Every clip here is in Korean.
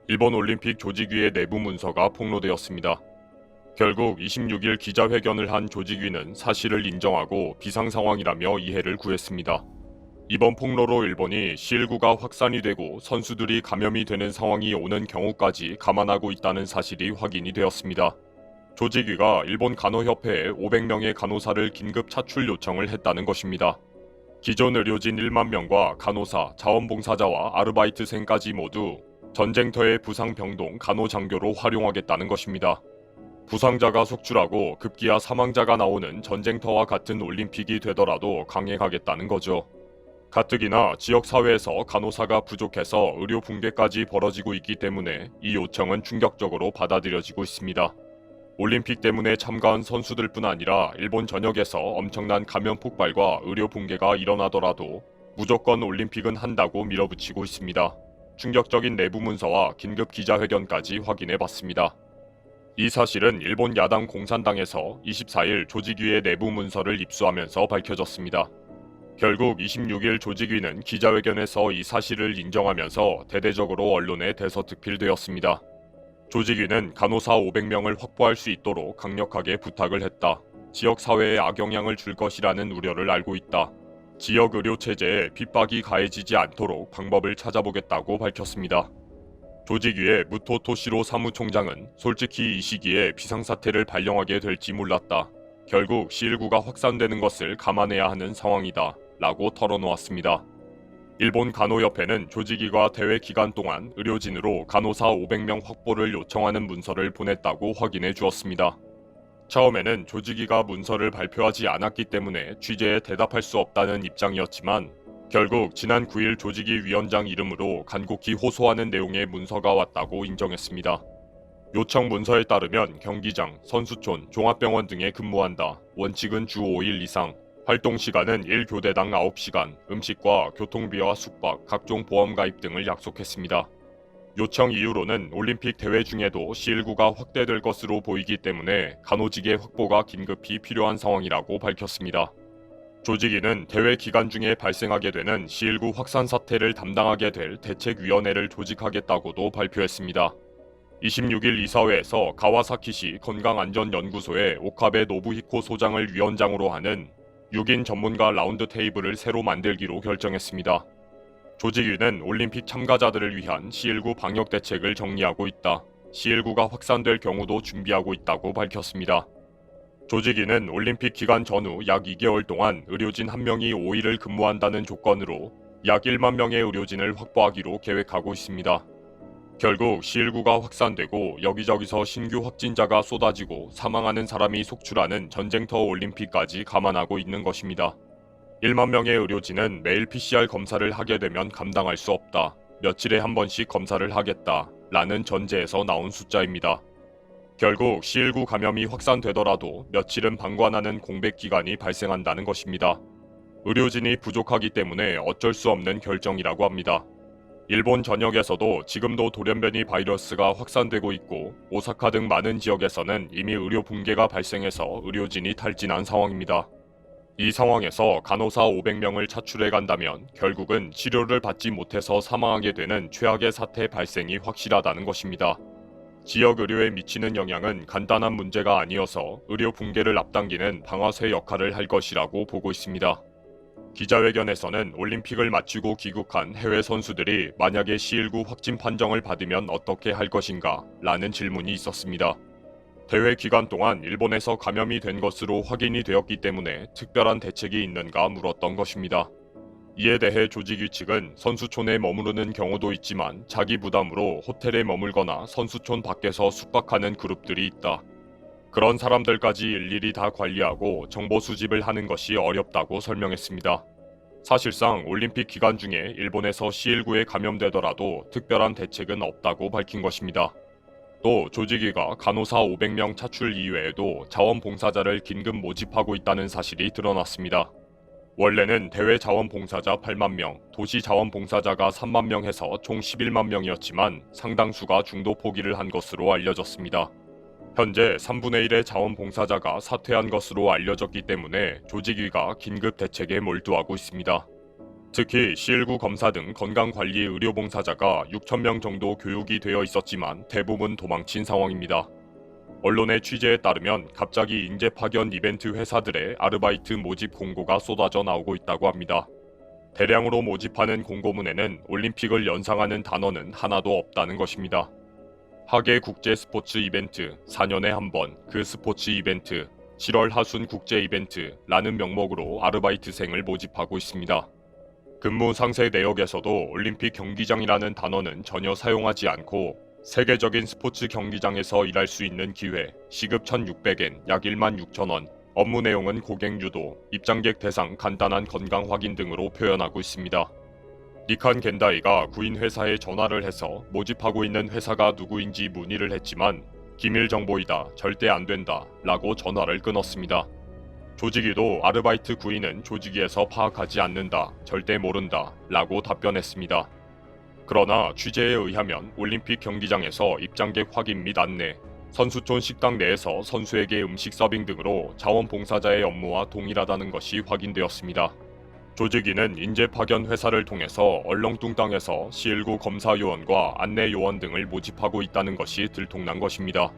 일본 올림픽 조직위의 내부 문서가 폭로되었습니다. 결국 26일 기자회견을 한 조직위는 사실을 인정하고 비상 상황이라며 이해를 구했습니다. 이번 폭로로 일본이 C19가 확산이 되고 선수들이 감염이 되는 상황이 오는 경우까지 감안하고 있다는 사실이 확인이 되었습니다. 조직위가 일본 간호협회에 500명의 간호사를 긴급 차출 요청을 했다는 것입니다. 기존 의료진 1만 명과 간호사, 자원봉사자와 아르바이트생까지 모두 전쟁터의 부상병동 간호장교로 활용하겠다는 것입니다. 부상자가 속출하고 급기야 사망자가 나오는 전쟁터와 같은 올림픽이 되더라도 강행하겠다는 거죠. 가뜩이나 지역사회에서 간호사가 부족해서 의료 붕괴까지 벌어지고 있기 때문에 이 요청은 충격적으로 받아들여지고 있습니다. 올림픽 때문에 참가한 선수들뿐 아니라 일본 전역에서 엄청난 감염 폭발과 의료 붕괴가 일어나더라도 무조건 올림픽은 한다고 밀어붙이고 있습니다. 충격적인 내부 문서와 긴급 기자회견까지 확인해봤습니다. 이 사실은 일본 야당 공산당에서 24일 조직위의 내부 문서를 입수하면서 밝혀졌습니다. 결국 26일 조직위는 기자회견에서 이 사실을 인정하면서 대대적으로 언론에 대서특필되었습니다. 조직위는 간호사 500명을 확보할 수 있도록 강력하게 부탁을 했다. 지역사회에 악영향을 줄 것이라는 우려를 알고 있다. 지역 의료체제에 핍박이 가해지지 않도록 방법을 찾아보겠다고 밝혔습니다. 조직위의 무토 토시로 사무총장은 솔직히 이 시기에 비상사태를 발령하게 될지 몰랐다. 결국 C19가 확산되는 것을 감안해야 하는 상황이다. 라고 털어놓았습니다. 일본 간호협회는 조직위가 대회 기간 동안 의료진으로 간호사 500명 확보를 요청하는 문서를 보냈다고 확인해 주었습니다. 처음에는 조직위가 문서를 발표하지 않았기 때문에 취재에 대답할 수 없다는 입장이었지만 결국 지난 9일 조직위 위원장 이름으로 간곡히 호소하는 내용의 문서가 왔다고 인정했습니다. 요청 문서에 따르면 경기장, 선수촌, 종합병원 등에 근무한다. 원칙은 주 5일 이상. 활동 시간은 1교대당 9시간, 음식과 교통비와 숙박, 각종 보험 가입 등을 약속했습니다. 요청 이유로는 올림픽 대회 중에도 C19가 확대될 것으로 보이기 때문에 간호직의 확보가 긴급히 필요한 상황이라고 밝혔습니다. 조직위는 대회 기간 중에 발생하게 되는 C19 확산 사태를 담당하게 될 대책위원회를 조직하겠다고도 발표했습니다. 26일 이사회에서 가와사키시 건강안전연구소의 오카베 노부히코 소장을 위원장으로 하는 6인 전문가 라운드 테이블을 새로 만들기로 결정했습니다. 조직위는 올림픽 참가자들을 위한 C19 방역 대책을 정리하고 있다. C19가 확산될 경우도 준비하고 있다고 밝혔습니다. 조직위는 올림픽 기간 전후 약 2개월 동안 의료진 1명이 5일을 근무한다는 조건으로 약 1만 명의 의료진을 확보하기로 계획하고 있습니다. 결국 C19가 확산되고 여기저기서 신규 확진자가 쏟아지고 사망하는 사람이 속출하는 전쟁터 올림픽까지 감안하고 있는 것입니다. 1만 명의 의료진은 매일 PCR 검사를 하게 되면 감당할 수 없다. 며칠에 한 번씩 검사를 하겠다. 라는 전제에서 나온 숫자입니다. 결국 C19 감염이 확산되더라도 며칠은 방관하는 공백 기간이 발생한다는 것입니다. 의료진이 부족하기 때문에 어쩔 수 없는 결정이라고 합니다. 일본 전역에서도 지금도 돌연변이 바이러스가 확산되고 있고 오사카 등 많은 지역에서는 이미 의료 붕괴가 발생해서 의료진이 탈진한 상황입니다. 이 상황에서 간호사 500명을 차출해 간다면 결국은 치료를 받지 못해서 사망하게 되는 최악의 사태 발생이 확실하다는 것입니다. 지역 의료에 미치는 영향은 간단한 문제가 아니어서 의료 붕괴를 앞당기는 방아쇠 역할을 할 것이라고 보고 있습니다. 기자회견에서는 올림픽을 마치고 귀국한 해외 선수들이 만약에 C19 확진 판정을 받으면 어떻게 할 것인가? 라는 질문이 있었습니다. 대회 기간 동안 일본에서 감염이 된 것으로 확인이 되었기 때문에 특별한 대책이 있는가 물었던 것입니다. 이에 대해 조직위 측은 선수촌에 머무르는 경우도 있지만 자기 부담으로 호텔에 머물거나 선수촌 밖에서 숙박하는 그룹들이 있다. 그런 사람들까지 일일이 다 관리하고 정보 수집을 하는 것이 어렵다고 설명했습니다. 사실상 올림픽 기간 중에 일본에서 C19에 감염되더라도 특별한 대책은 없다고 밝힌 것입니다. 또 조직위가 간호사 500명 차출 이외에도 자원봉사자를 긴급 모집하고 있다는 사실이 드러났습니다. 원래는 대외 자원봉사자 8만 명, 도시 자원봉사자가 3만 명 해서 총 11만 명이었지만 상당수가 중도 포기를 한 것으로 알려졌습니다. 현재 3분의 1의 자원봉사자가 사퇴한 것으로 알려졌기 때문에 조직위가 긴급 대책에 몰두하고 있습니다. 특히 C19 검사 등 건강관리 의료봉사자가 6천 명 정도 교육이 되어 있었지만 대부분 도망친 상황입니다. 언론의 취재에 따르면 갑자기 인재 파견 이벤트 회사들의 아르바이트 모집 공고가 쏟아져 나오고 있다고 합니다. 대량으로 모집하는 공고문에는 올림픽을 연상하는 단어는 하나도 없다는 것입니다. 하계 국제 스포츠 이벤트, 4년에 한 번, 그 스포츠 이벤트, 7월 하순 국제 이벤트라는 명목으로 아르바이트생을 모집하고 있습니다. 근무 상세 내역에서도 올림픽 경기장이라는 단어는 전혀 사용하지 않고 세계적인 스포츠 경기장에서 일할 수 있는 기회, 시급 1,600엔, 약 16,000원, 업무 내용은 고객 유도, 입장객 대상 간단한 건강 확인 등으로 표현하고 있습니다. 니칸 겐다이가 구인 회사에 전화를 해서 모집하고 있는 회사가 누구인지 문의를 했지만 기밀 정보이다, 절대 안 된다 라고 전화를 끊었습니다. 조직위도 아르바이트 구인은 조직위에서 파악하지 않는다, 절대 모른다 라고 답변했습니다. 그러나 취재에 의하면 올림픽 경기장에서 입장객 확인 및 안내, 선수촌 식당 내에서 선수에게 음식 서빙 등으로 자원봉사자의 업무와 동일하다는 것이 확인되었습니다. 조직위는 인재 파견 회사를 통해서 얼렁뚱땅에서 C19 검사 요원과 안내 요원 등을 모집하고 있다는 것이 들통난 것입니다.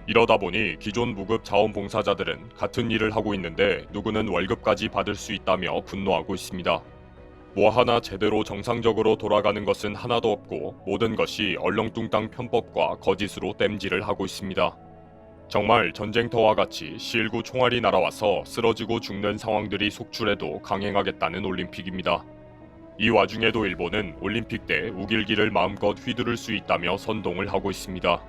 이러다 보니 기존 무급 자원봉사자들은 같은 일을 하고 있는데 누구는 월급까지 받을 수 있다며 분노하고 있습니다. 뭐 하나 제대로 정상적으로 돌아가는 것은 하나도 없고 모든 것이 얼렁뚱땅 편법과 거짓으로 땜질을 하고 있습니다. 정말 전쟁터와 같이 C19 총알이 날아와서 쓰러지고 죽는 상황들이 속출해도 강행하겠다는 올림픽입니다. 이 와중에도 일본은 올림픽 때 우길기를 마음껏 휘두를 수 있다며 선동을 하고 있습니다.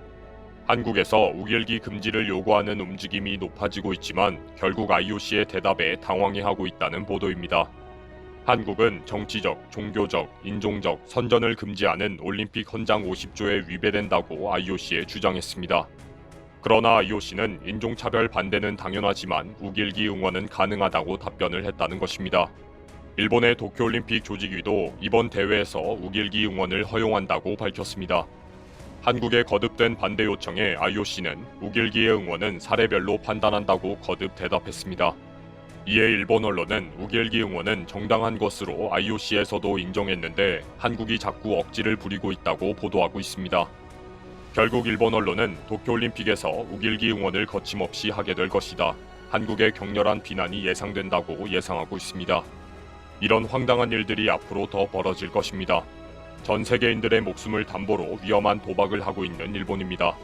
한국에서 우길기 금지를 요구하는 움직임이 높아지고 있지만 결국 IOC의 대답에 당황해하고 있다는 보도입니다. 한국은 정치적, 종교적, 인종적 선전을 금지하는 올림픽 헌장 50조에 위배된다고 IOC에 주장했습니다. 그러나 IOC는 인종차별 반대는 당연하지만 우길기 응원은 가능하다고 답변을 했다는 것입니다. 일본의 도쿄올림픽 조직위도 이번 대회에서 우길기 응원을 허용한다고 밝혔습니다. 한국의 거듭된 반대 요청에 IOC는 우길기의 응원은 사례별로 판단한다고 거듭 대답했습니다. 이에 일본 언론은 우길기 응원은 정당한 것으로 IOC에서도 인정했는데 한국이 자꾸 억지를 부리고 있다고 보도하고 있습니다. 결국 일본 언론은 도쿄올림픽에서 우길기 응원을 거침없이 하게 될 것이다. 한국의 격렬한 비난이 예상된다고 예상하고 있습니다. 이런 황당한 일들이 앞으로 더 벌어질 것입니다. 전 세계인들의 목숨을 담보로 위험한 도박을 하고 있는 일본입니다.